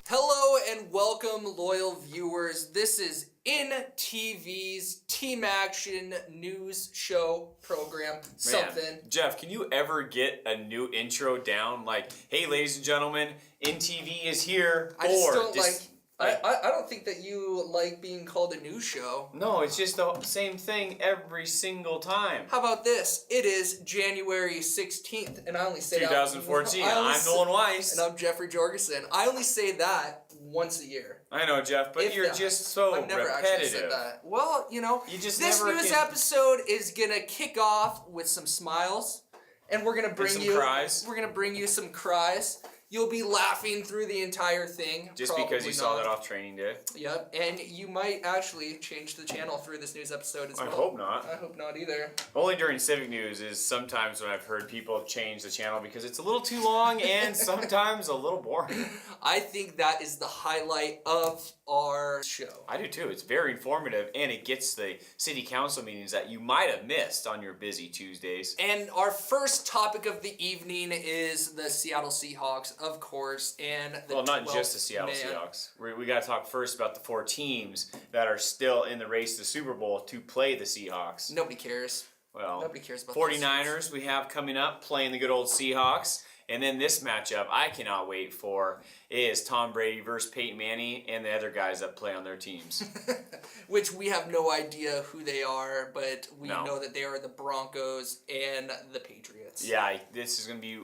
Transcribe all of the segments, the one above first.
Hello and welcome, loyal viewers. This is INTV's Team Action News Show program. Man, Jeff, can you ever get a new intro down? Like, hey, ladies and gentlemen, INTV is here. I just don't I don't think that you like being called a news show. No, it's just the same thing every single time. How about this? It is January 16th, and I only say 2014. I'm Nolan Weiss. And I'm Jeffrey Jorgensen. I only say that once a year. I know, Jeff, but you're just so I've never repetitive. actually said that. Well, you know, this news episode is gonna kick off with some smiles, and we're gonna bring you cries. We're gonna bring you some cries. You'll be laughing through the entire thing. Just because you saw that off training day. Yep, and you might actually change the channel through this news episode as well. I hope not. I hope not either. Only during Civic News is sometimes when I've heard people have changed the channel because it's a little too long and sometimes a little boring. I think that is the highlight of our show. I do too. It's very informative and it gets the city council meetings that you might have missed on your busy Tuesdays. And our first topic of the evening is the Seattle Seahawks, of course, and the well, not just the Seattle Seahawks. We got to talk first about the 4 teams that are still in the race to the Super Bowl to play the Seahawks. Nobody cares. Well, nobody cares about 49ers we have coming up playing the good old Seahawks. And then this matchup I cannot wait for is Tom Brady versus Peyton Manning and the other guys that play on their teams. Which we have no idea who they are, but we know that they are the Broncos and the Patriots. Yeah, this is going to be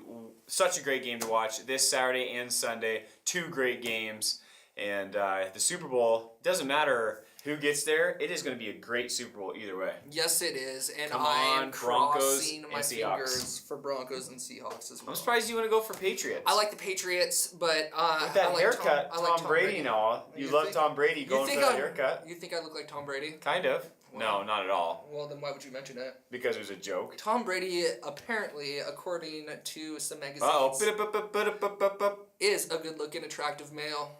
such a great game to watch this Saturday and Sunday. 2 great games. And the Super Bowl, doesn't matter who gets there, it is going to be a great Super Bowl either way. Yes, it is. And Come I on, am Broncos crossing my fingers for Broncos and Seahawks as well. I'm surprised you want to go for Patriots. I like the Patriots, but with that haircut, Tom Brady and all. You love Tom Brady going for that haircut. You think I look like Tom Brady? Kind of. Well, no, not at all. Well, then why would you mention it? Because it was a joke. Tom Brady, apparently, according to some magazines, is a good-looking, attractive male.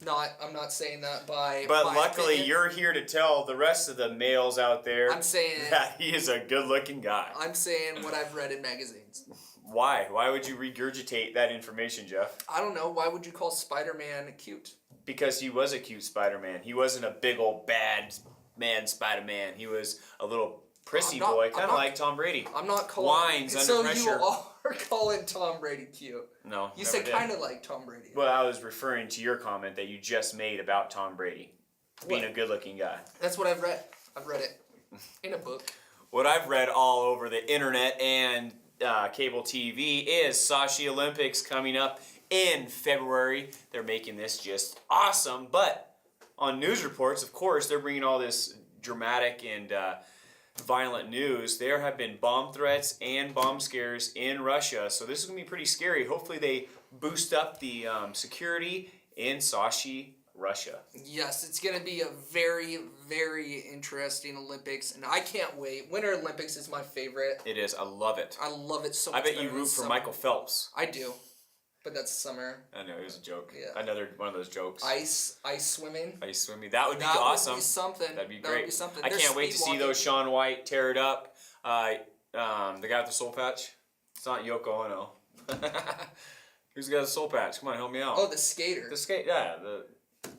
I'm not saying that by. But luckily, you're here to tell the rest of the males out there. I'm saying that he is a good-looking guy. I'm saying what I've read in magazines. Why? Why would you regurgitate that information, Jeff? I don't know. Why would you call Spider-Man cute? Because he was a cute Spider-Man. He wasn't a big old bad man Spider-Man. He was a little prissy boy, kind of like Tom Brady. I'm not calling. Whines under pressure. So you are calling Tom Brady cute? No, you said kind of like Tom Brady. Well, I was referring to your comment that you just made about Tom Brady being a good-looking guy. That's what I've read. I've read it in a book. What I've read all over the internet and cable TV is Sochi Olympics coming up in February. They're making this just awesome, but on news reports, of course, they're bringing all this dramatic and violent news. There have been bomb threats and bomb scares in Russia, so this is going to be pretty scary. Hopefully they boost up the security in Sochi, Russia. Yes, it's going to be a very, very interesting Olympics, and I can't wait. Winter Olympics is my favorite. It is. I love it. I love it so much. I bet you root for Michael Phelps. I do. But that's summer. I know, it was a joke. Yeah. Another one of those jokes. Ice swimming. Ice swimming. That would be awesome. That would be something. That'd be great. That would be something. I can't wait to see those Shaun White tear it up. The guy with the soul patch. It's not Yoko Ono. Who's got a soul patch? Come on, help me out. Oh, the skater.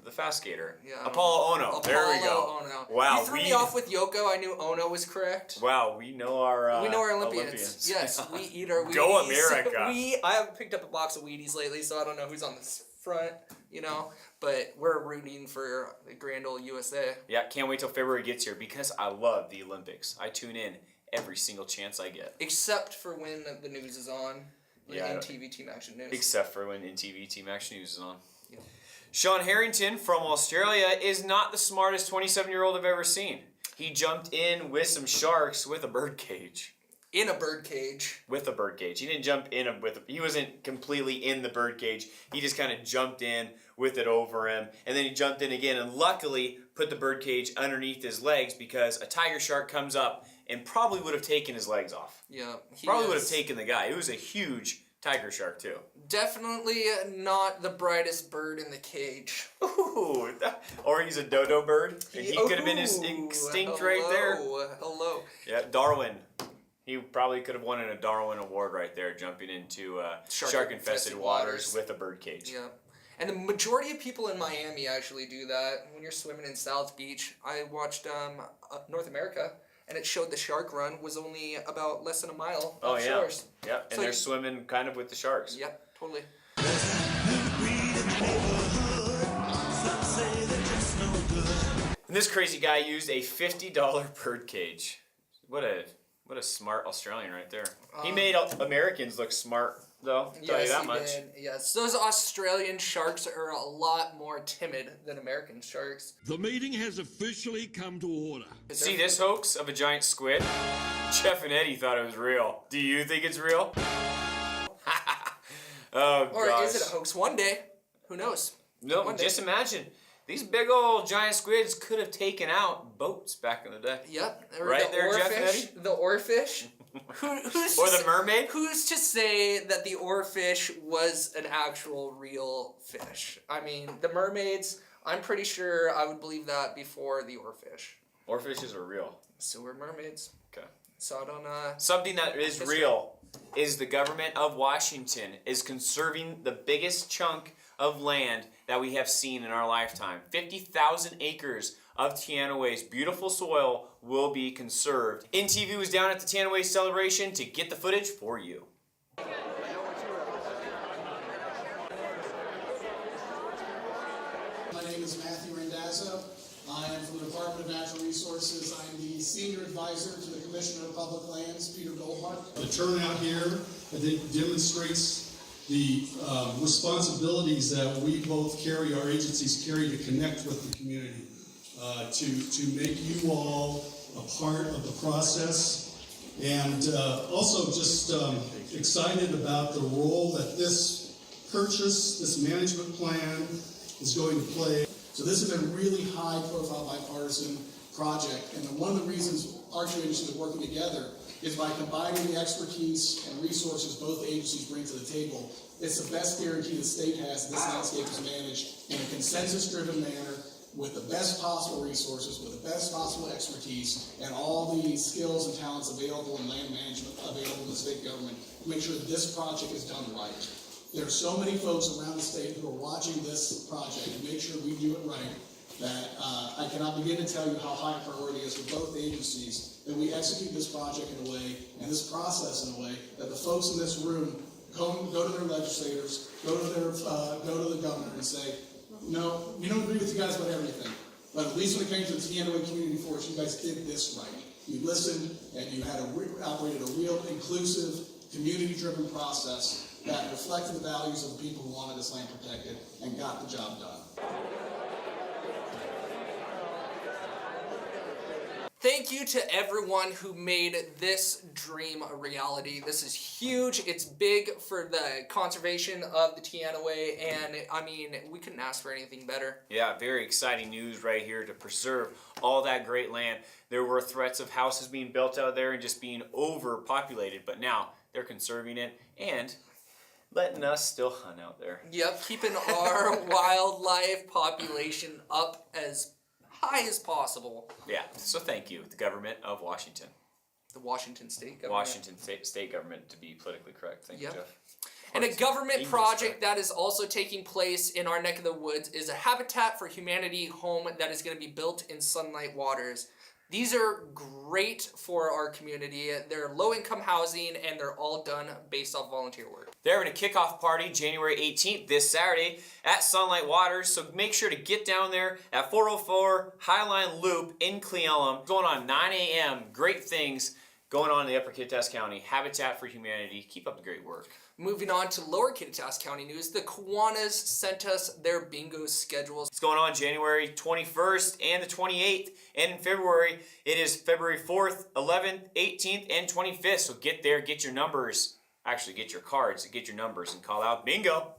The fast skater. Yeah. Apollo Ono. There we go. Ono. Wow. You threw me off with Yoko. I knew Ono was correct. Wow, we know our Olympians. Yes, we eat our Wheaties. Go America. I haven't picked up a box of Wheaties lately, so I don't know who's on the front, but we're rooting for the grand old USA. Yeah, can't wait till February gets here because I love the Olympics. I tune in every single chance I get. Except for when the news is on. INTV Team Action News. Except for when INTV Team Action News is on. Yeah. Sean Harrington from Australia is not the smartest 27-year-old I've ever seen. He jumped in with some sharks with a bird cage. in a bird cage. With a bird cage. He didn't jump in he wasn't completely in the bird cage. He just kind of jumped in with it over him, and then he jumped in again, and luckily put the bird cage underneath his legs, because a tiger shark comes up and probably would have taken his legs off. Yeah. Probably would have taken the guy. It was a huge tiger shark too. Definitely not the brightest bird in the cage. Ooh, or he's a dodo bird, and he could have been extinct right there. Hello. Yeah, Darwin. He probably could have won a Darwin Award right there, jumping into shark-infested waters with a bird cage. Yeah. And the majority of people in Miami actually do that. When you're swimming in South Beach, I watched North America, and it showed the shark run was only about less than a mile offshores. Yep, and so they're swimming kind of with the sharks. Yep, totally. And this crazy guy used a $50 bird cage. What a smart Australian right there. He made Americans look smart, though. I'll tell you that much. Did. Yes, those Australian sharks are a lot more timid than American sharks. The meeting has officially come to order. See this hoax of a giant squid? Jeff and Eddie thought it was real. Do you think it's real? Oh, or gosh. is it a hoax? One day, who knows? No, just imagine. These big old giant squids could have taken out boats back in the day. Yep. Right there, Jeff and Eddie? The oarfish. Who's or the mermaid? Who's to say that the oarfish was an actual real fish? I mean, the mermaids, I'm pretty sure I would believe that before the oarfish. Oarfishes are real. So are mermaids. Okay. Saw it on something that is real is the government of Washington is conserving the biggest chunk of land that we have seen in our lifetime. 50,000 acres of Teanaway's beautiful soil will be conserved. INTV was down at the Teanaway celebration to get the footage for you. My name is Matthew Randazzo. I am from the Department of Natural Resources. I'm the Senior Advisor to the Commissioner of Public Lands, Peter Goldmark. The turnout here, I think, demonstrates the responsibilities that we both carry, our agencies carry, to connect with the community, to make you all a part of the process, and also just excited about the role that this purchase, this management plan is going to play. So this is a really high-profile bipartisan project, and one of the reasons our two agencies are working together is by combining the expertise and resources both agencies bring to the table. It's the best guarantee the state has that this landscape is managed in a consensus-driven manner with the best possible resources, with the best possible expertise, and all the skills and talents available in land management available in the state government to make sure that this project is done right. There are so many folks around the state who are watching this project to make sure we do it right that I cannot begin to tell you how high a priority is for both agencies that we execute this project in a way and this process in a way that the folks in this room go to their legislators, go to the governor and say, no, we don't agree with you guys about everything, but at least when it came to the Teanaway Community Forest, you guys did this right. You listened and you had operated a real inclusive, community-driven process that reflected the values of the people who wanted this land protected and got the job done. Thank you to everyone who made this dream a reality. This is huge. It's big for the conservation of the Teanaway, and I mean, we couldn't ask for anything better. Yeah, very exciting news right here to preserve all that great land. There were threats of houses being built out there and just being overpopulated, but now they're conserving it and letting us still hunt out there. Yep, keeping our wildlife population up as high as possible. Yeah, so thank you, the government of Washington. The Washington State government. Washington State government, to be politically correct. Thank you, Jeff. And a government project that is also taking place in our neck of the woods is a Habitat for Humanity home that is going to be built in Sunlight Waters. These are great for our community. They're low-income housing, and they're all done based off volunteer work. They're having a kickoff party January 18th, this Saturday, at Sunlight Waters, so make sure to get down there at 404 Highline Loop in Cle Elum. Going on 9 a.m. Great things going on in the Upper Kittitas County. Habitat for Humanity. Keep up the great work. Moving on to Lower Kittitas County news, the Kiwanis sent us their bingo schedules. It's going on January 21st and the 28th. And in February, it is February 4th, 11th, 18th, and 25th. So get there, get your numbers. Actually, get your cards, get your numbers, and call out bingo.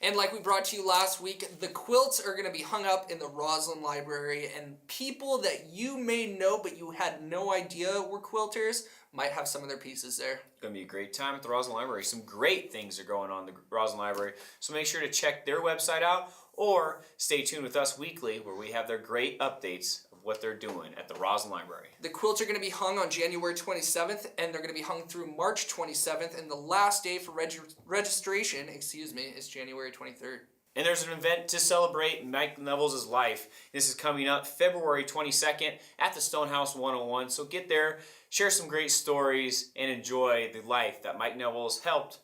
And like we brought to you last week, the quilts are going to be hung up in the Roslyn Library, and people that you may know but you had no idea were quilters might have some of their pieces there. It's going to be a great time at the Roslyn Library. Some great things are going on in the Roslyn Library, so make sure to check their website out or stay tuned with us weekly where we have their great updates of what they're doing at the Roslyn Library. The quilts are going to be hung on January 27th, and they're going to be hung through March 27th, and the last day for registration, is January 23rd. And there's an event to celebrate Mike Neville's life. This is coming up February 22nd at the Stonehouse 101. So get there, share some great stories, and enjoy the life that Mike Neville's helped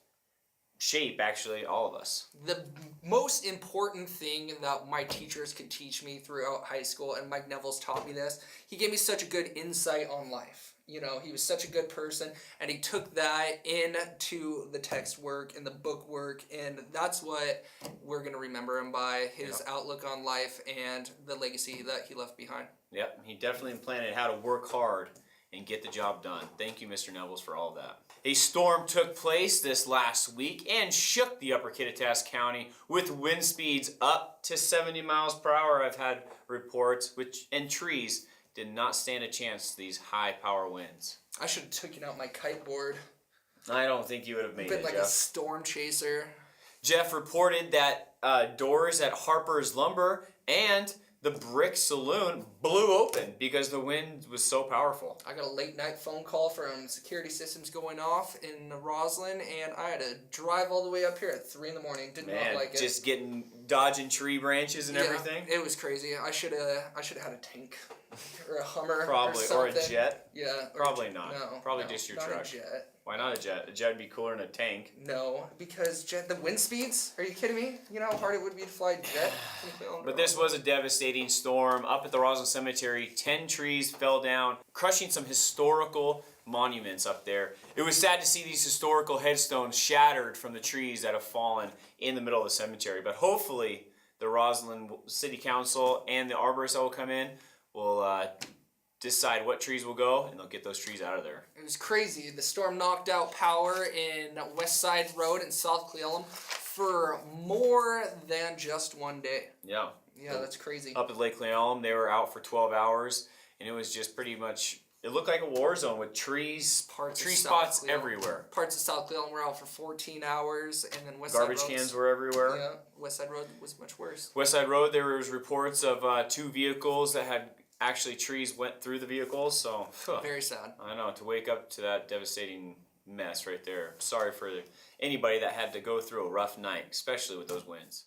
shape, actually, all of us. The most important thing that my teachers could teach me throughout high school, and Mike Neville's taught me this, he gave me such a good insight on life. You know, he was such a good person, and he took that into the text work and the book work, and that's what we're going to remember him by, his outlook on life and the legacy that he left behind. Yep, he definitely implanted how to work hard and get the job done. Thank you, Mr. Nevels, for all of that. A storm took place this last week and shook the Upper Kittitas County with wind speeds up to 70 miles per hour. I've had reports, and trees did not stand a chance to these high power winds. I should have taken out my kiteboard. I don't think you would have made Been it, like Jeff. a storm chaser. Jeff reported that doors at Harper's Lumber and the Brick Saloon blew open because the wind was so powerful. I got a late night phone call from security systems going off in Roslyn, and I had to drive all the way up here at 3 in the morning. Did not like it. Just dodging tree branches and everything. It was crazy. I should have had a tank or a Hummer, Probably, or a jet. Yeah. Probably not. No. Probably just your not truck. A jet. Why not a jet? A jet would be cooler than a tank. No, because the wind speeds? Are you kidding me? You know how hard it would be to fly a jet? But this was a devastating storm. Up at the Roslyn Cemetery, 10 trees fell down, crushing some historical monuments up there. It was sad to see these historical headstones shattered from the trees that have fallen in the middle of the cemetery. But hopefully, the Roslyn City Council and the arborists that will come in will decide what trees will go, and they'll get those trees out of there. It was crazy. The storm knocked out power in West Side Road in South Cleolum for more than just one day. Yeah. Yeah, that's crazy. Up at Lake Cleolum, they were out for 12 hours, and it was just pretty much, it looked like a war zone with tree spots everywhere. Parts of South Cleolum were out for 14 hours, and then West Garbage Side cans were everywhere. Yeah, West Side Road was much worse. West Side Road, there was reports of 2 vehicles that had actually trees went through the vehicles, so very sad. I know, to wake up to that devastating mess right there. Sorry for anybody that had to go through a rough night, especially with those winds.